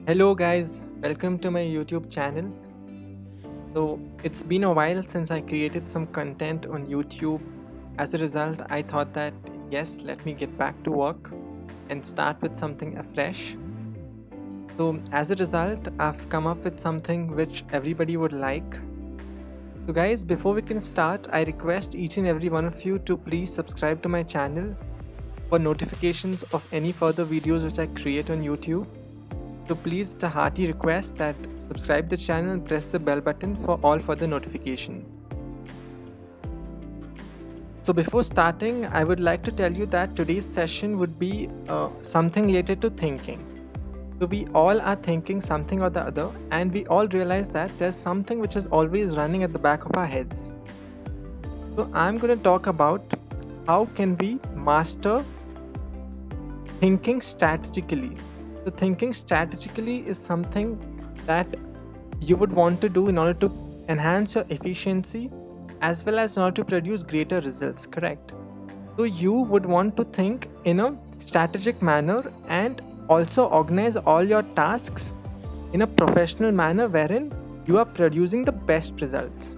Hello guys, welcome to my YouTube channel. So it's been a while since I created some content on YouTube. As a result, I thought that yes, let me get back to work and start with something afresh. So as a result, I've come up with something which everybody would like. So guys, before we can start, I request each and every one of you to please subscribe to my channel for notifications of any further videos which I create on YouTube. So please, it's a hearty request that subscribe the channel and press the bell button for all further notifications. So before starting, I would like to tell you that today's session would be something related to thinking. So we all are thinking something or the other, and we all realize that there's something which is always running at the back of our heads. So I'm going to talk about how can we master thinking strategically. So thinking strategically is something that you would want to do in order to enhance your efficiency as well as in order to produce greater results, correct? So you would want to think in a strategic manner and also organize all your tasks in a professional manner wherein you are producing the best results.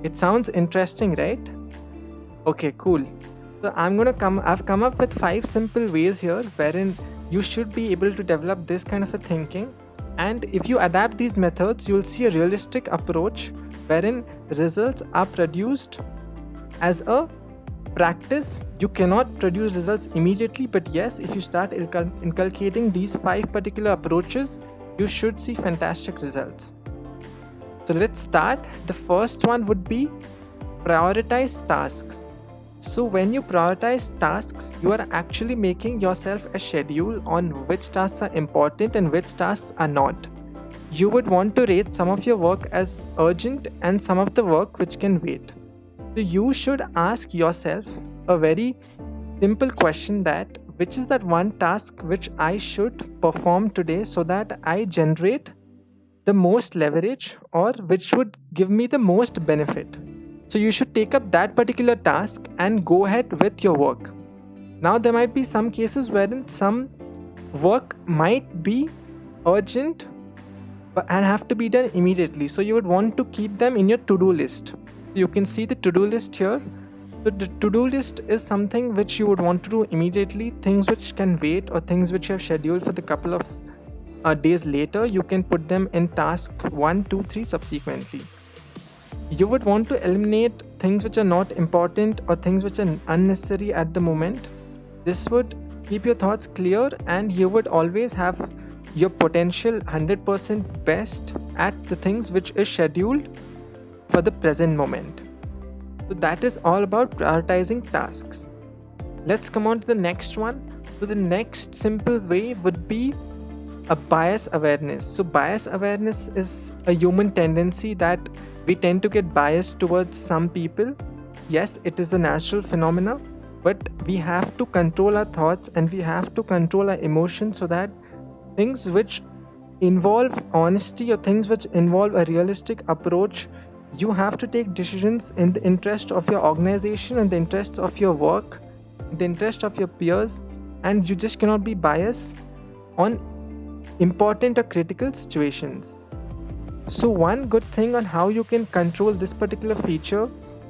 It sounds interesting, right? Okay, cool. So I've come up with 5 simple ways here wherein you should be able to develop this kind of a thinking, and if you adapt these methods you'll see a realistic approach wherein results are produced as a practice. You cannot produce results immediately, but yes, if you start inculcating these 5 particular approaches, you should see fantastic results. So let's start. The first one would be prioritize tasks. So when you prioritize tasks, you are actually making yourself a schedule on which tasks are important and which tasks are not. You would want to rate some of your work as urgent and some of the work which can wait. So you should ask yourself a very simple question, that which is that one task which I should perform today so that I generate the most leverage, or which would give me the most benefit. So you should take up that particular task and go ahead with your work. Now there might be some cases wherein some work might be urgent and have to be done immediately. So you would want to keep them in your to-do list. You can see the to-do list here. So the to-do list is something which you would want to do immediately. Things which can wait or things which you have scheduled for the couple of days later, you can put them in task 1, 2, 3 subsequently. You would want to eliminate things which are not important or things which are unnecessary at the moment. This would keep your thoughts clear and you would always have your potential 100% best at the things which is scheduled for the present moment. So that is all about prioritizing tasks. Let's come on to the next one. So the next simple way would be a bias awareness. So bias awareness is a human tendency that we tend to get biased towards some people. Yes, it is a natural phenomena, but we have to control our thoughts and we have to control our emotions so that things which involve honesty or things which involve a realistic approach, you have to take decisions in the interest of your organization and the interest of your work, the interest of your peers, and you just cannot be biased on important or critical situations. So one good thing on how you can control this particular feature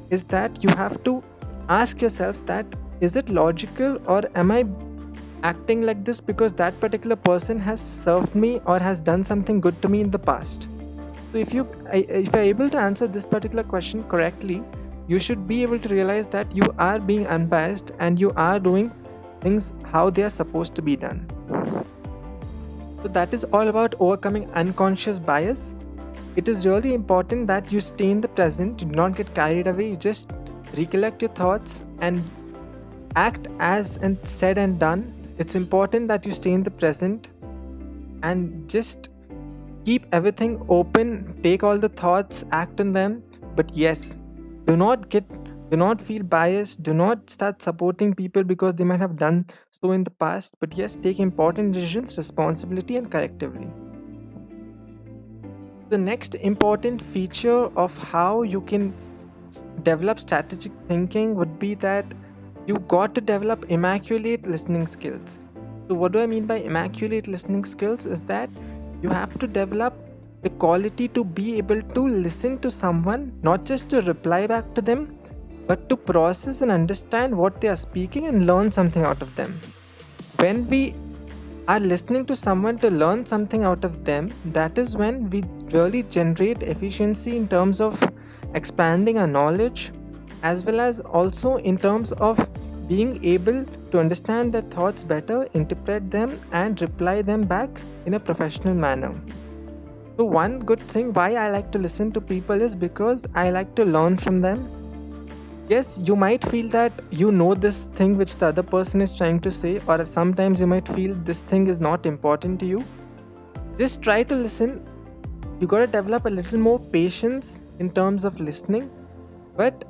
is that you have to ask yourself that is it logical, or am I acting like this because that particular person has served me or has done something good to me in the past. So if you're able to answer this particular question correctly, you should be able to realize that you are being unbiased and you are doing things how they are supposed to be done. So that is all about overcoming unconscious bias. It is really important that you stay in the present, do not get carried away, you just recollect your thoughts and act as and said and done. It's important that you stay in the present and just keep everything open, take all the thoughts, act on them. But yes, do not feel biased, do not start supporting people because they might have done so in the past, but yes, take important decisions responsibly and collectively. The next important feature of how you can develop strategic thinking would be that you got to develop immaculate listening skills. So what do I mean by immaculate listening skills is that You have to develop the quality to be able to listen to someone, not just to reply back to them, but to process and understand what they are speaking and learn something out of them. When we are listening to someone to learn something out of them, that is when we really generate efficiency in terms of expanding our knowledge, as well as also in terms of being able to understand their thoughts better, interpret them, and reply them back in a professional manner. So, one good thing why I like to listen to people is because I like to learn from them. Yes, you might feel that you know this thing which the other person is trying to say, or sometimes you might feel this thing is not important to you. Just try to listen. You gotta develop a little more patience in terms of listening, but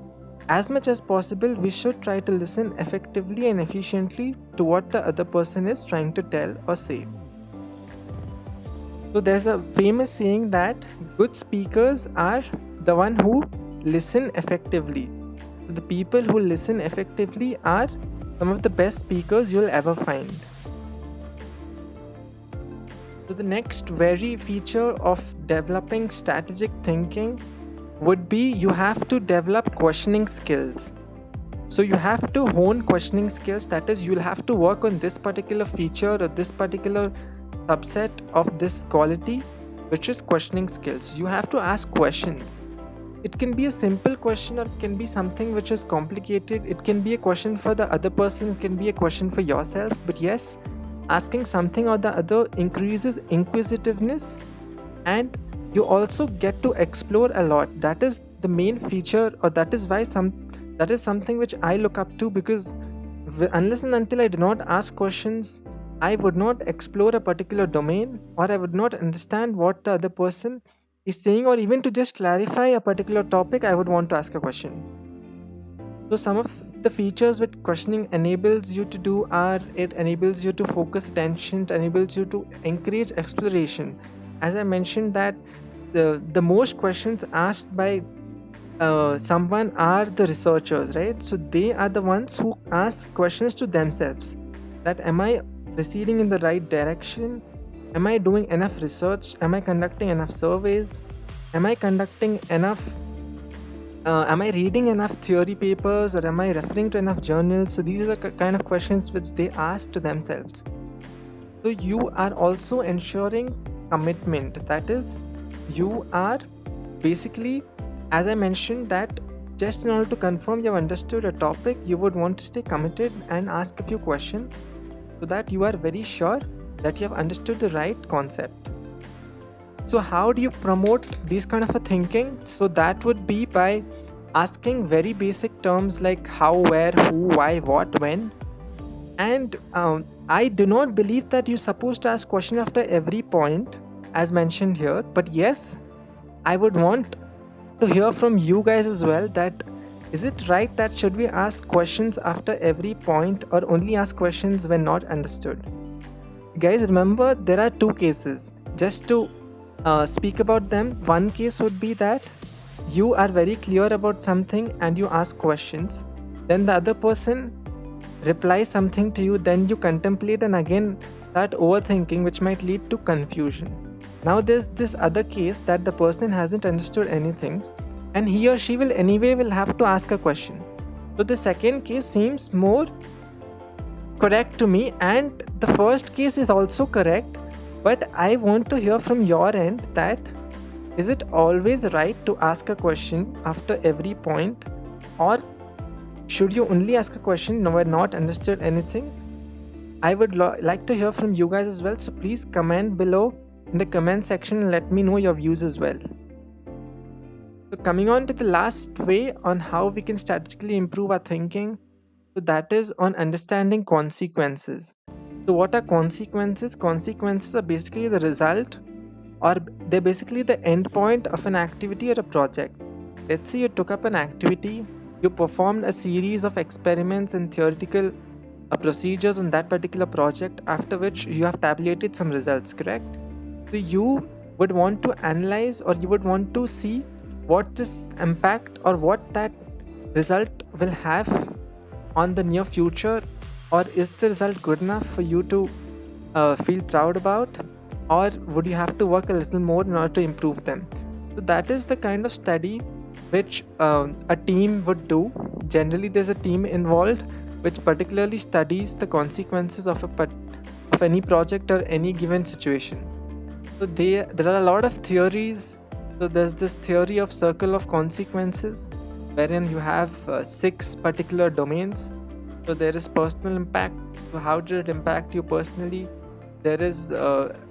as much as possible, we should try to listen effectively and efficiently to what the other person is trying to tell or say. So, there's a famous saying that good speakers are the one who listen effectively. So the people who listen effectively are some of the best speakers you'll ever find. So the next very feature of developing strategic thinking would be you have to develop questioning skills. So you have to hone questioning skills, that is, you'll have to work on this particular feature or this particular subset of this quality, which is questioning skills. You have to ask questions. It can be a simple question or it can be something which is complicated. It can be a question for the other person, it can be a question for yourself. But yes, asking something or the other increases inquisitiveness, and you also get to explore a lot. That is the main feature, or that is why that is something which I look up to, because unless and until I do not ask questions, I would not explore a particular domain, or I would not understand what the other person is saying, or even to just clarify a particular topic, I would want to ask a question. So some of the features which questioning enables you to do are, it enables you to focus attention, it enables you to encourage exploration. As I mentioned that the most questions asked by someone are the researchers, right? So they are the ones who ask questions to themselves, that am I proceeding in the right direction? Am I doing enough research? Am I conducting enough surveys? Am I conducting enough? Am I reading enough theory papers, or am I referring to enough journals? So these are the kind of questions which they ask to themselves. So you are also ensuring commitment. That is, you are basically, as I mentioned, that just in order to confirm you have understood a topic, you would want to stay committed and ask a few questions so that you are very sure that you have understood the right concept. So how do you promote these kind of a thinking? So that would be by asking very basic terms like how, where, who, why, what, when. And I do not believe that you're supposed to ask question after every point as mentioned here. But yes, I would want to hear from you guys as well, that is it right that should we ask questions after every point, or only ask questions when not understood? Guys, remember there are two cases. Just to speak about them, one case would be that you are very clear about something and you ask questions, then the other person replies something to you, then you contemplate and again start overthinking, which might lead to confusion. Now there's this other case that the person hasn't understood anything and he or she will have to ask a question. So the second case seems more correct to me, and the first case is also correct, but I want to hear from your end that is it always right to ask a question after every point, or should you only ask a question when not understood anything? I would like to hear from you guys as well, so please comment below in the comment section and let me know your views as well. So coming on to the last way on how we can strategically improve our thinking, so that is on understanding consequences. So what are consequences? Consequences are basically the result, or they're basically the end point of an activity or a project. Let's say you took up an activity, you performed a series of experiments and theoretical procedures on that particular project, after which you have tabulated some results, correct? So you would want to analyze, or you would want to see what this impact or what that result will have on the near future, or is the result good enough for you to feel proud about? or would you have to work a little more in order to improve them? So that is the kind of study which a team would do. Generally, there's a team involved which particularly studies the consequences of of any project or any given situation. So there are a lot of theories. So there's this theory of circle of consequences, wherein you have 6 particular domains. So there is personal impact. So how did it impact you personally? There is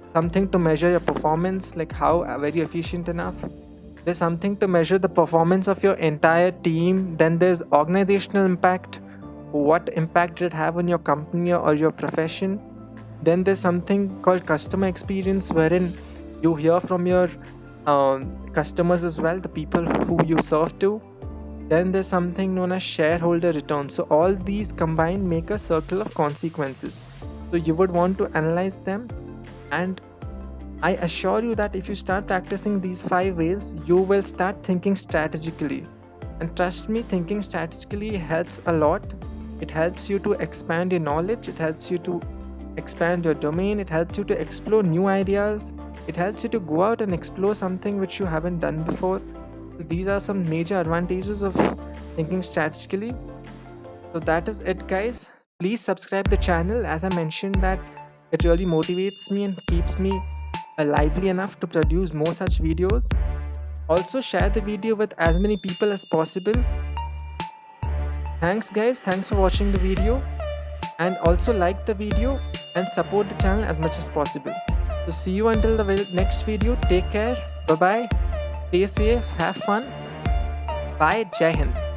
something to measure your performance, like how were you efficient enough. There's something to measure the performance of your entire team. Then there's organizational impact. What impact did it have on your company or your profession? Then there's something called customer experience, wherein you hear from your customers as well, the people who you serve to. Then there's something known as shareholder return. So all these combined make a circle of consequences. So you would want to analyze them, and I assure you that if you start practicing these 5 ways, you will start thinking strategically. And trust me, thinking strategically helps a lot. It helps you to expand your knowledge, it helps you to expand your domain, it helps you to explore new ideas, it helps you to go out and explore something which you haven't done before. So these are some major advantages of thinking strategically. So that is it, guys. Please subscribe the channel. As I mentioned, that it really motivates me and keeps me lively enough to produce more such videos. Also, share the video with as many people as possible. Thanks, guys. Thanks for watching the video, and also like the video and support the channel as much as possible. So see you until the next video. Take care. Bye bye. Stay safe. Have fun. Bye. Jai Hind.